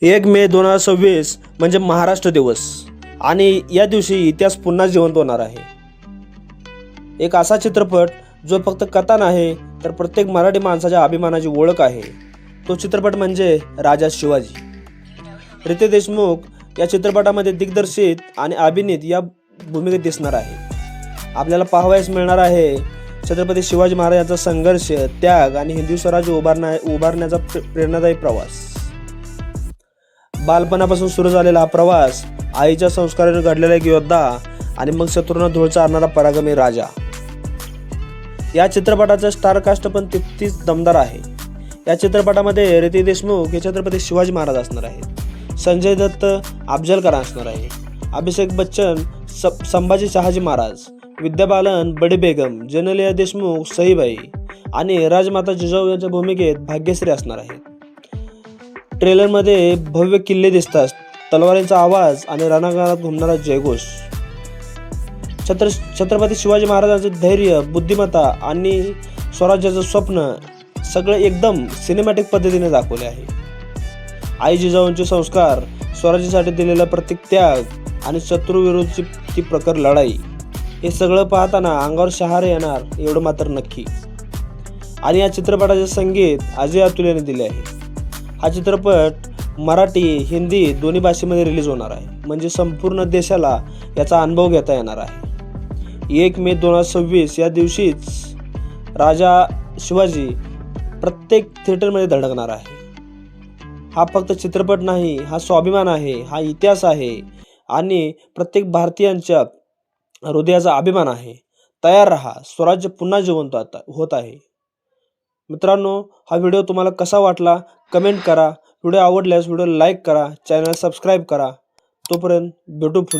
1 मे 2026 म्हणजे महाराष्ट्र दिवस आणि या दिवशी इतिहास पुन्हा जिवंत होणार आहे। एक असा चित्रपट जो फक्त कथा नाही तर प्रत्येक मराठी माणसाच्या अभिमानाची ओळख आहे। तो चित्रपट म्हणजे राजा शिवाजी। रितेश देशमुख या चित्रपटामध्ये दिग्दर्शित आणि अभिनीत या भूमिकेत दिसणार आहे। आपल्याला पाहावयास मिळणार आहे छत्रपती शिवाजी महाराजांचा संघर्ष, त्याग आणि हिंदवी स्वराज्य उभारण्याचा प्रेरणादायी प्रवास। बालपणापासून सुरू झालेला हा प्रवास आईच्या संस्काराने घडलेला एक योद्धा आणि मग शत्रूंना धूळ चारणारा पराक्रमी राजा। या चित्रपटाचा स्टार कास्ट पण तितकीच दमदार आहे। या चित्रपटामध्ये रितेश देशमुख हे छत्रपती शिवाजी महाराज असणार आहेत, संजय दत्त अफजल खान असणार आहे, अभिषेक बच्चन संभाजी शहाजी महाराज, विद्या बालन बडी बेगम, जेनेलिया देशमुख सईबाई आणि राजमाता जिजाऊ यांच्या भूमिकेत भाग्यश्री असणार आहेत। ट्रेलरमध्ये भव्य किल्ले दिसतात, तलवारींचा आवाज आणि रणांगणात घुमणारा जयघोष। छत्रपती शिवाजी महाराजांचे धैर्य, बुद्धिमत्ता आणि स्वराज्याचं स्वप्न सगळे एकदम सिनेमॅटिक पद्धतीने दाखवले आहे। आई जिजाऊंचे संस्कार, स्वराज्यासाठी दिलेला प्रत्येक त्याग आणि शत्रूविरुद्धची ती प्रखर लढाई, हे सगळं पाहताना अंगावर शहारे येणार एवढं मात्र नक्की। आणि या चित्रपटाचे संगीत अजय अतुलेने दिले आहे। हा चित्रपट मराठी, हिंदी दोन्ही भाषेमध्ये रिलीज होणार आहे, म्हणजे संपूर्ण देशाला याचा अनुभव घेता येणार आहे। 1 मे 2026 या दिवशीच राजा शिवाजी प्रत्येक थिएटरमध्ये धडकणार आहे। हा फक्त चित्रपट नाही, हा स्वाभिमान आहे, हा इतिहास आहे आणि प्रत्येक भारतीयांच्या हृदयाचा अभिमान आहे। तयार रहा, स्वराज्य पुन्हा जिवंत होत आहे। मित्रांनो, हा व्हिडिओ तुम्हाला कसा वाटला कमेंट करा। व्हिडिओ आवडल्यास व्हिडिओ लाईक करा, चॅनल सबस्क्राईब करा। तोपर्यंत भेटू पुढे।